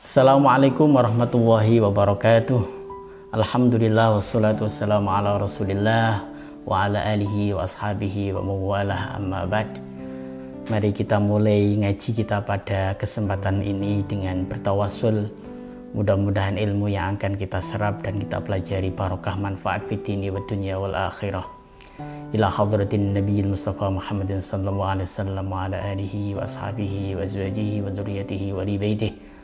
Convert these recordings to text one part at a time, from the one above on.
Assalamualaikum warahmatullahi wabarakatuh. Alhamdulillah wassalatu wassalamu ala rasulillah wa ala alihi wa ashabihi wa mawalah amma ba'd. Mari kita mulai ngaji kita pada kesempatan ini dengan bertawassul. Mudah-mudahan ilmu yang akan kita serap dan kita pelajari barokah manfaat fid dini wa dunya wal akhirah. Ila hadratin nabiyil mustafa Muhammadin sallallahu alaihi wasallam wa ala alihi wa ashabihi wa azwajihi wa dzurriyyatihi wa li baitihi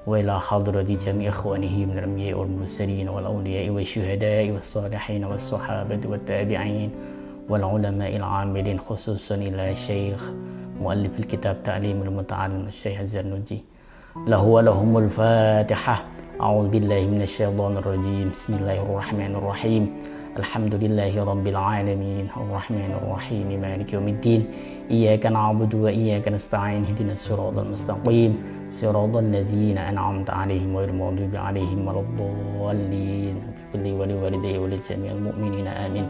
wa ila hadrati jami' ikhwanihi min al-anbiya'i wal mursalin wal awliya'i wasyuhada'i was salihin was sahabati wat tabi'in wal ulama'il 'amilin khususan ila syekh muallif al-kitab ta'limul muta'allim Syekh Az-Zarnuji lahu wa lahumul fatihah. A'udzu billahi minasy syaithanir rajim. Bismillahirrahmanirrahim. Alhamdulillahi rabbil alamin arrahmanir rahim maliki yaumiddin iyyaka na'budu wa iyyaka nasta'in ihdinas siratal mustaqim siratal ladzina an'amta 'alaihim ghairil maghdubi 'alaihim waladdallin kulli walidayya wa jami'il mu'minina amin.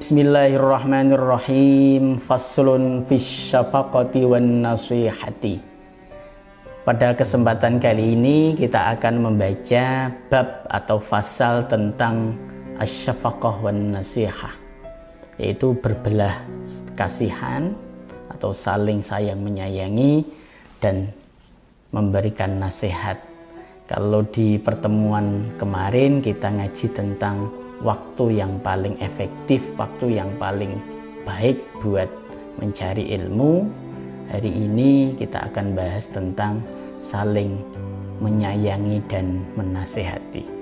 Bismillahirrahmanirrahim. Faslun fis syafaqati wan nasihati. Pada kesempatan kali ini kita akan membaca bab atau fasal tentang asy-syafaqah wan nasihah, yaitu berbelah kasihan atau saling sayang menyayangi dan memberikan nasihat. Kalau di pertemuan kemarin kita ngaji tentang waktu yang paling efektif, waktu yang paling baik buat mencari ilmu. Hari ini kita akan bahas tentang saling menyayangi dan menasihati.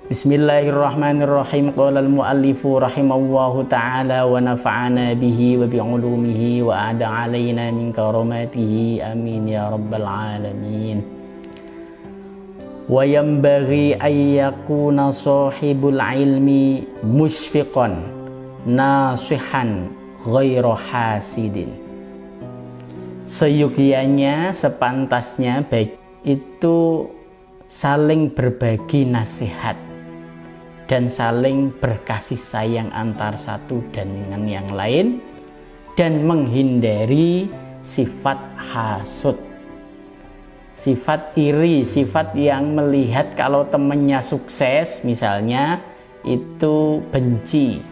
Bismillahirrahmanirrahim. Qala al-muallifu rahimallahu ta'ala wa nafa'ana bihi wa bi'ulumihi wa a'da 'alaina min karamatihi amin ya rabbal alamin. Wa yanbaghi an yakuna sahibul ilmi musyfiqan nasihan ghairu hasidin. Seyogyanya, sepantasnya baik itu saling berbagi nasihat dan saling berkasih sayang antar satu dan dengan yang lain, dan menghindari sifat hasud, sifat iri, sifat yang melihat kalau temannya sukses misalnya itu benci,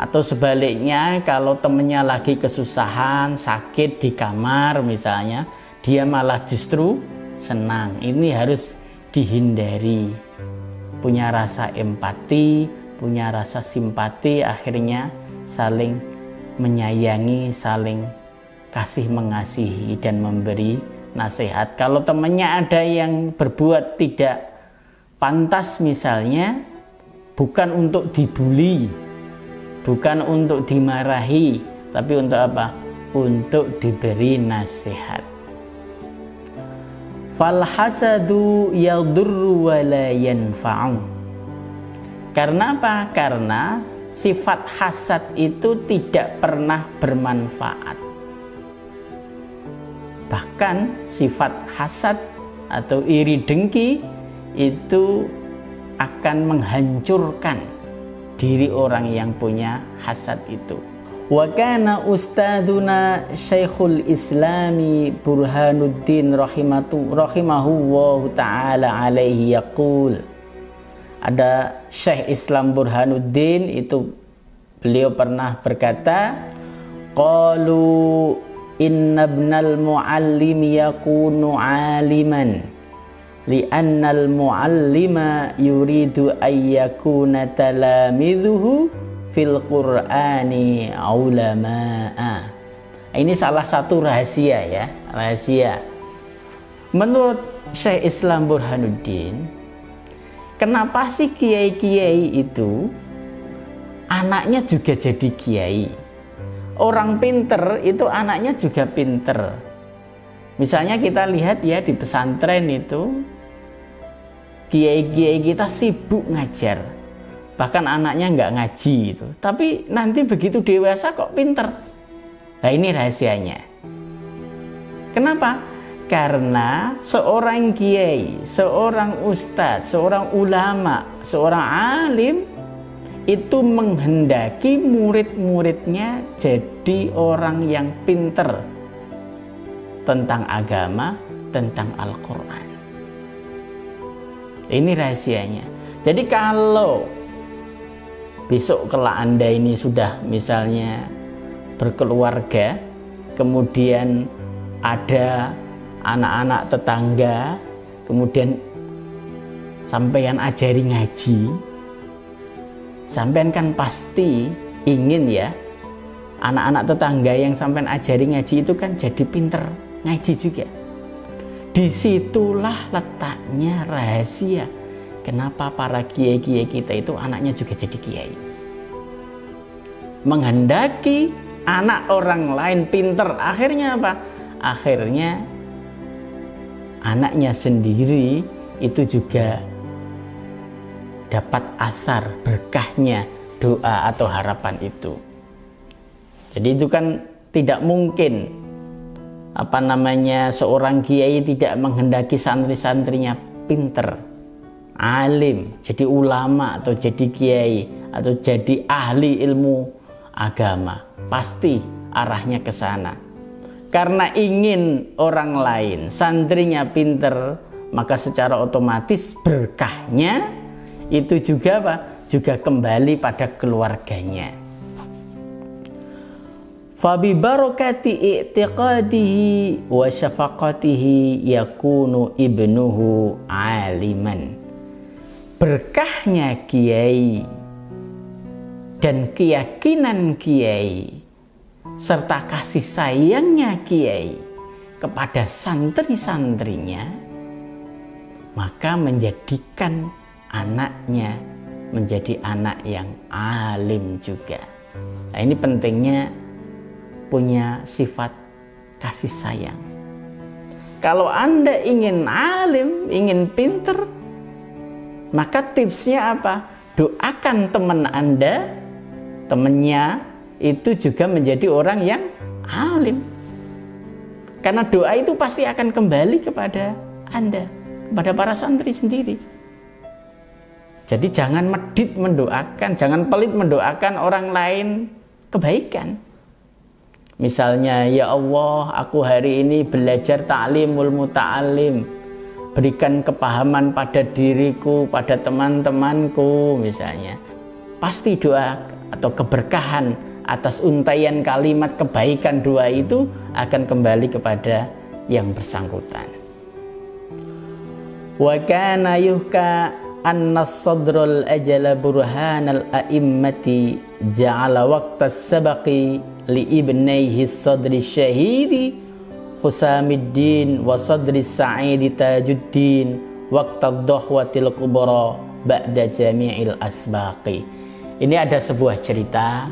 atau sebaliknya kalau temannya lagi kesusahan, sakit di kamar misalnya, dia malah justru senang. Ini harus dihindari. Punya rasa empati, punya rasa simpati, akhirnya saling menyayangi, saling kasih mengasihi dan memberi nasihat. Kalau temannya ada yang berbuat tidak pantas misalnya, bukan untuk dibully, bukan untuk dimarahi, tapi untuk apa? Untuk diberi nasihat. Fal hasadu yadurru wa la yanfa'u. Karena apa? Karena sifat hasad itu tidak pernah bermanfaat. Bahkan sifat hasad atau iri dengki itu akan menghancurkan diri orang yang punya hasad itu. Wa kana ustadzuna Syekhul Islami Burhanuddin rahimahullahu ta'ala alaihi yaqul. Ada Syekh Islam Burhanuddin itu, beliau pernah berkata, qalu inna ibnal muallim yakunu aliman li'annal muallima yuridu ayyakuna talamidhuhu fil Qur'ani ulama'a. Ini salah satu rahasia ya, rahasia. Menurut Syekh Islam Burhanuddin, kenapa sih kiai-kiai itu anaknya juga jadi kiai? Orang pinter itu anaknya juga pinter. Misalnya kita lihat ya di pesantren itu, kiai-kiai kita sibuk ngajar, bahkan anaknya nggak ngaji itu, tapi nanti begitu dewasa kok pinter. Nah, ini rahasianya. Kenapa? Karena seorang kiai, seorang ustadz, seorang ulama, seorang alim itu menghendaki murid-muridnya jadi orang yang pinter tentang agama, tentang Al-Quran. Ini rahasianya. Jadi kalau besok kelak Anda ini sudah misalnya berkeluarga, kemudian ada anak-anak tetangga, kemudian sampean ajari ngaji, sampean kan pasti ingin ya anak-anak tetangga yang sampean ajari ngaji itu kan jadi pinter ngaji juga. Disitulah letaknya rahasia kenapa para kiai-kiai kita itu anaknya juga jadi kiai. Menghendaki anak orang lain pinter, akhirnya apa? Akhirnya anaknya sendiri itu juga dapat asar berkahnya doa atau harapan itu. Jadi itu kan tidak mungkin seorang kiai tidak menghendaki santri-santrinya pinter, alim, jadi ulama atau jadi kiai atau jadi ahli ilmu agama. Pasti arahnya ke sana. Karena ingin orang lain santrinya pinter, maka secara otomatis berkahnya itu juga apa? Juga kembali pada keluarganya. Fabi barakati i'tiqadihi wa syafaqatihi yakunu ibnuhu aliman. Berkahnya kiai dan keyakinan kiai serta kasih sayangnya kiai kepada santri-santrinya, maka menjadikan anaknya menjadi anak yang alim juga. Nah, ini pentingnya punya sifat kasih sayang. Kalau Anda ingin alim, ingin pinter, maka tipsnya apa? Doakan teman Anda, temannya itu juga menjadi orang yang alim. Karena doa itu pasti akan kembali kepada Anda, kepada para santri sendiri. Jadi jangan medit mendoakan, jangan pelit mendoakan orang lain kebaikan. Misalnya, ya Allah, aku hari ini belajar ta'limul muta'alim, berikan kepahaman pada diriku, pada teman-temanku misalnya. Pasti doa atau keberkahan atas untaian kalimat kebaikan doa itu akan kembali kepada yang bersangkutan. Wa kana yuhka anna sadrul ajala burhanal a'immati ja'ala waqtas sabaqi li ibnaihi sadri syahidi Husamiddin wa sadri Sa'idi Tajuddin waqtad dhahwatil kubra ba'da jami'il asbaqi. Ini ada sebuah cerita,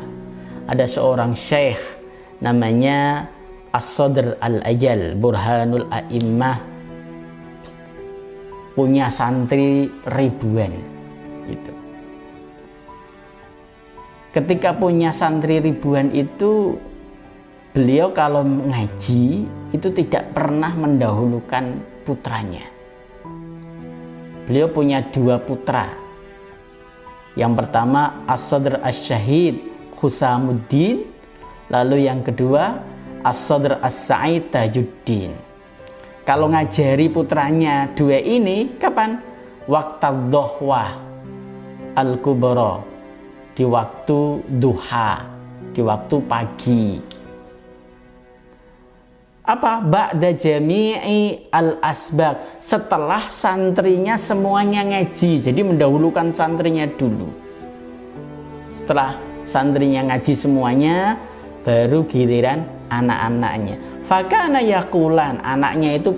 ada seorang syekh namanya As-Sadr Al-Ajal Burhanul A'immah, punya santri ribuan gitu. Ketika punya santri ribuan itu, beliau kalau ngaji itu tidak pernah mendahulukan putranya. Beliau punya 2 putra. Yang pertama As-Sadr As-Syahid Husamuddin, lalu yang kedua As-Sadr As-Sa'id Tajuddin. Kalau ngajari putranya 2 ini kapan? Waqtad dhahwah al-kubra, di waktu duha, di waktu pagi. Apa? Ba'da jami'i al-asbaq, setelah santrinya semuanya ngaji. Jadi mendahulukan santrinya dulu. Setelah santrinya ngaji semuanya, baru giliran anak-anaknya. Fakana yaqulan, anaknya itu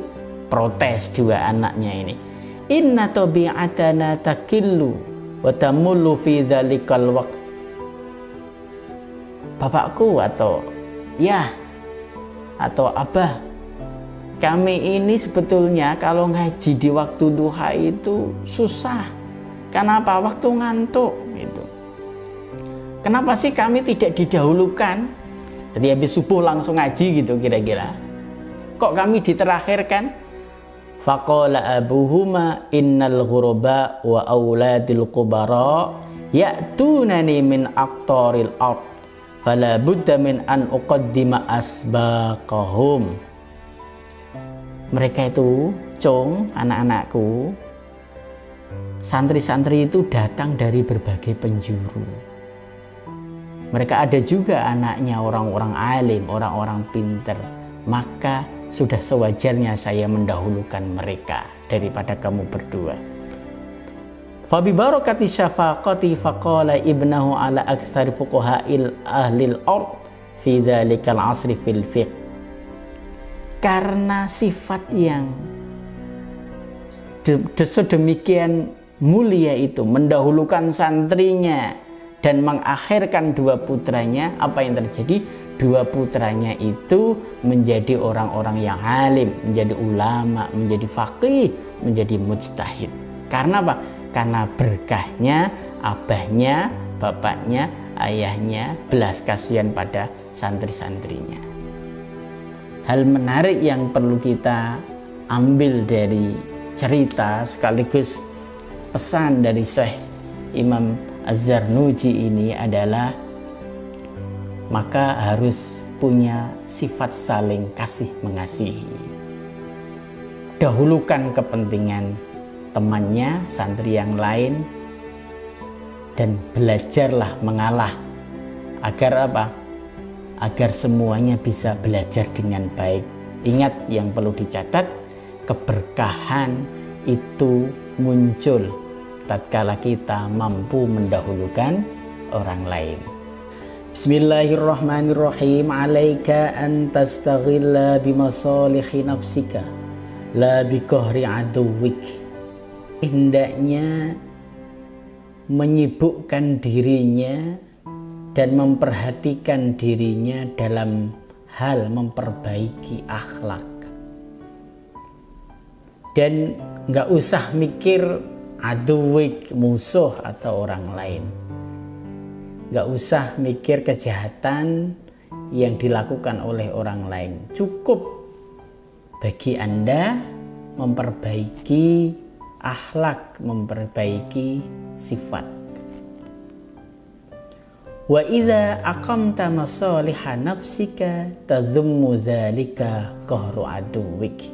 protes, 2 anaknya ini. Inna tabi'atana takillu wa tamullu fi dzalikal waqt. Bapakku atau abah, kami ini sebetulnya kalau ngaji di waktu duha itu susah. Kenapa? Waktu ngantuk gitu. Kenapa sih kami tidak didahulukan? Jadi habis subuh langsung ngaji gitu kira-kira. Kok kami diterakhirkan? Faqala abuhuma innal ghuraba wa auladil kubara ya'tunani min aqtaril ard fala budda min an uqaddima asbaqahum. mereka itu, Cung, anak-anakku, santri-santri itu datang dari berbagai penjuru. Mereka ada juga anaknya orang-orang alim, orang-orang pinter. Maka sudah sewajarnya saya mendahulukan mereka daripada kamu berdua. Fabi barakati syafaqati faqala ibnahu ala aktsari fuqaha'il ahlil ard fi dzalikal asri fil fiqh. Karena sifat yang sedemikian mulia itu mendahulukan santrinya dan mengakhirkan dua putranya, apa yang terjadi? Dua putranya itu menjadi orang-orang yang alim, menjadi ulama, menjadi faqih, menjadi mujtahid. Karena apa? Karena berkahnya abahnya, bapaknya, ayahnya belas kasihan pada santri-santrinya. Hal menarik yang perlu kita ambil dari cerita sekaligus pesan dari Syekh Imam Az-Zarnuji ini adalah maka harus punya sifat saling kasih mengasihi. Dahulukan kepentingan temannya, santri yang lain, dan belajarlah mengalah. Agar apa? Agar semuanya bisa belajar dengan baik. Ingat yang perlu dicatat, keberkahan itu muncul tatkala kita mampu mendahulukan orang lain. Bismillahirrahmanirrahim. Alaika an tastaghilla bimasalihi nafsika la biqahri aduwik. Hendaknya menyibukkan dirinya dan memperhatikan dirinya dalam hal memperbaiki akhlak. Dan nggak usah mikir aduwik, musuh atau orang lain. Nggak usah mikir kejahatan yang dilakukan oleh orang lain. Cukup bagi Anda memperbaiki akhlak, memperbaiki sifat. Wa idza aqamta masaliha nafsika tadhummu dzalika qahru aduwik.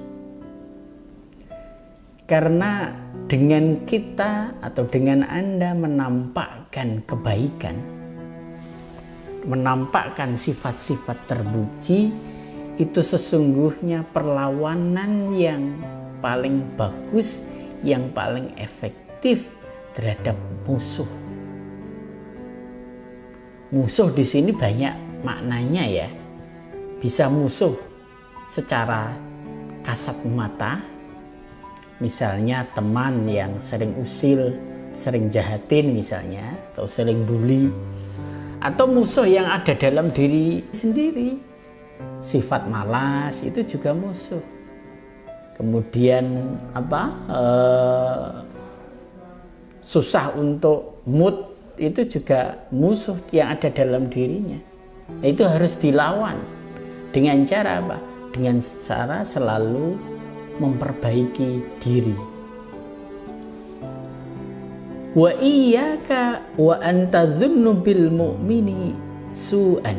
Karena dengan kita atau dengan Anda menampakkan kebaikan, menampakkan sifat-sifat terpuji, itu sesungguhnya perlawanan yang paling bagus, yang paling efektif terhadap musuh. Musuh di sini banyak maknanya ya. Bisa musuh secara kasat mata, misalnya teman yang sering usil, sering jahatin misalnya, atau sering bully. Atau musuh yang ada dalam diri sendiri. Sifat malas itu juga musuh. Kemudian susah untuk mood, itu juga musuh yang ada dalam dirinya. Nah, itu harus dilawan. Dengan cara apa? Dengan cara selalu memperbaiki diri. Wa iyyaka wa anta dhunnu bil mu'mini su'an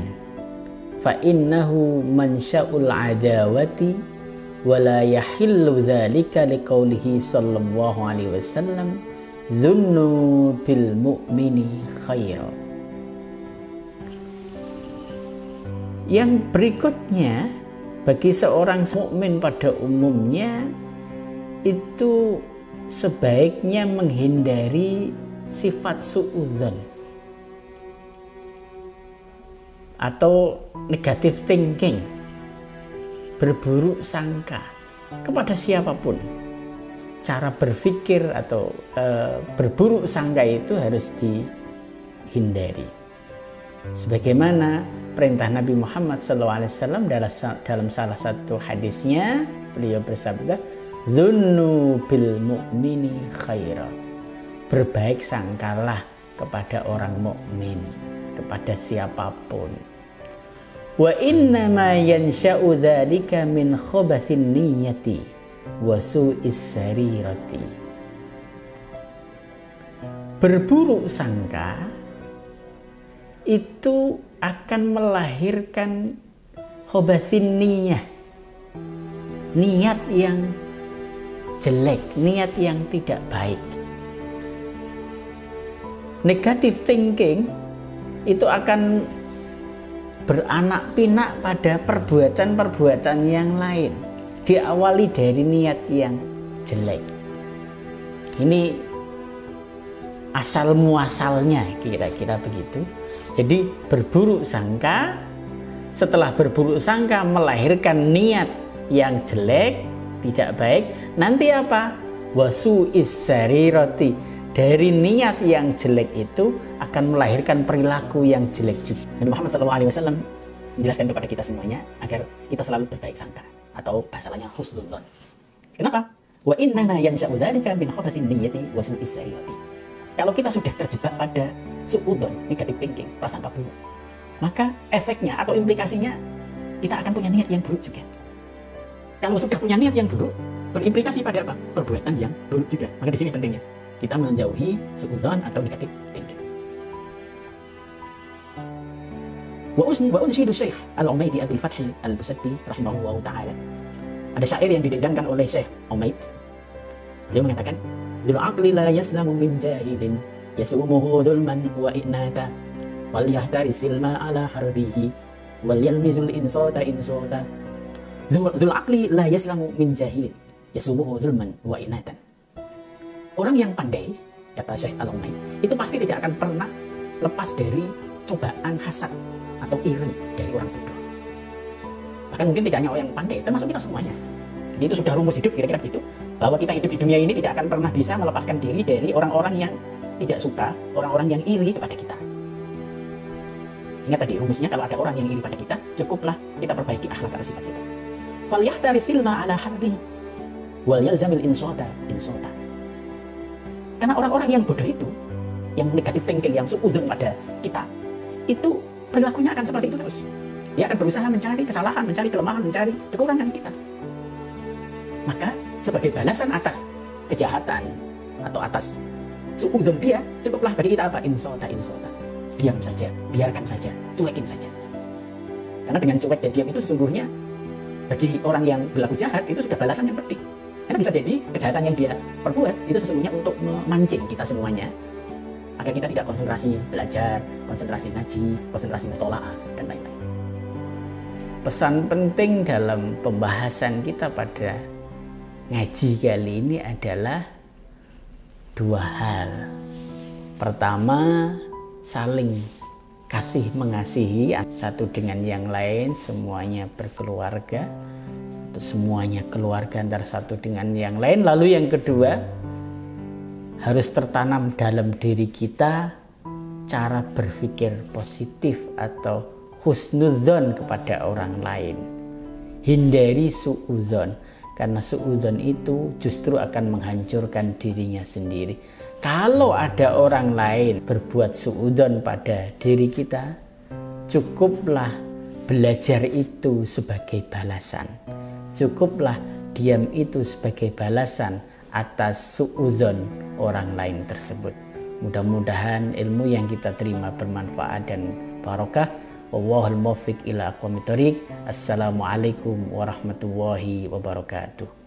fa innahu mansya'ul adawati wa la yahillu dzalika liqaulihi sallallahu alaihi wasallam dhunnu bil mu'mini khaira. Yang berikutnya, bagi seorang mukmin pada umumnya itu sebaiknya menghindari sifat suudzon atau negative thinking, berburuk sangka kepada siapapun. Cara berpikir atau berburuk sangka itu harus dihindari. Sebagaimana perintah Nabi Muhammad SAW dalam salah satu hadisnya, beliau bersabda, "Dzunnu bil mu'mini khaira." Berbaik sangkalah kepada orang mukmin, kepada siapapun. Wa inna ma yansha'u dzalika min khabathin niyyati wa su'is sarirati. Berburuk sangka itu akan melahirkan khabathin niyyah, niat yang jelek, niat yang tidak baik. Negative thinking itu akan beranak pinak pada perbuatan-perbuatan yang lain, diawali dari niat yang jelek. Ini asal muasalnya kira-kira begitu. Jadi berburuk sangka, setelah berburuk sangka melahirkan niat yang jelek, tidak baik. Nanti apa? Wasu'is sarirati, dari niat yang jelek itu akan melahirkan perilaku yang jelek juga. Nabi Muhammad SAW menjelaskan kepada kita semuanya agar kita selalu berbaik sangka, atau bahasa lainnya husnudzon. Kenapa? Wa innama yansha'u dzalika min khabathin niyyati wa su'is sarirati. Kalau kita sudah terjebak pada su'udzon, negative thinking, prasangka buruk, maka efeknya atau implikasinya kita akan punya niat yang buruk juga. Kalau sudah punya niat yang buruk, berimplikasi pada apa? Perbuatan yang buruk juga. Maka di sini pentingnya kita menjauhi su'udzon atau negative thinking. Wa unsyidu Syekh Al-Umaidi Abil Fathi Al-Busatti rahimahullah ta'ala. Ada syair yang didendangkan oleh Syekh Umaid. Beliau mengatakan, Dzul aqli la yaslamu min jahilin yasumuhu dzulman wa inata wal yahtarisil ma ala harbihi wal yalmizul insata insata. Dzul aqli la yaslamu min jahilin yasumuhu dzulman wa inatan. Orang yang pandai, kata Syekh Al-Umaid, itu pasti tidak akan pernah lepas dari cobaan hasad atau iri dari orang bodoh. Bahkan mungkin tidak hanya orang yang pandai, termasuk kita semuanya. Jadi itu sudah rumus hidup kira-kira gitu, bahwa kita hidup di dunia ini tidak akan pernah bisa melepaskan diri dari orang-orang yang tidak suka, orang-orang yang iri kepada kita. Ingat tadi rumusnya, kalau ada orang yang iri pada kita, cukuplah kita perbaiki akhlak atau sifat kita. Falyahtarisil ma ala harbi wal yalzamil insota insota. Karena orang-orang yang bodoh itu, yang negatif thinking, yang suudzon pada kita, itu perilakunya akan seperti itu terus. Dia akan berusaha mencari kesalahan, mencari kelemahan, mencari kekurangan kita. Maka sebagai balasan atas kejahatan atau atas suudzon dia, cukuplah bagi kita apa? Insota insota. Diam saja, biarkan saja, cuekin saja. Karena dengan cuek dan diam itu sesungguhnya bagi orang yang berlaku jahat itu sudah balasan yang pedih. Karena bisa jadi kejahatan yang dia perbuat itu sesungguhnya untuk memancing kita semuanya, agar kita tidak konsentrasi belajar, konsentrasi ngaji, konsentrasi mutola'ah, dan lain-lain. Pesan penting dalam pembahasan kita pada ngaji kali ini adalah dua hal. Pertama, saling kasih mengasihi satu dengan yang lain, semuanya berkeluarga, semuanya keluarga antara satu dengan yang lain. Lalu yang kedua, harus tertanam dalam diri kita cara berpikir positif atau husnudzon kepada orang lain. Hindari suudzon, karena suudzon itu justru akan menghancurkan dirinya sendiri. Kalau ada orang lain berbuat suudzon pada diri kita, cukuplah belajar itu sebagai balasan. Cukuplah diam itu sebagai balasan atas suudzon orang lain tersebut. Mudah-mudahan ilmu yang kita terima bermanfaat dan barokah. Wallahul muwaffiq ila aqwamit thoriq. Assalamualaikum warahmatullahi wabarakatuh.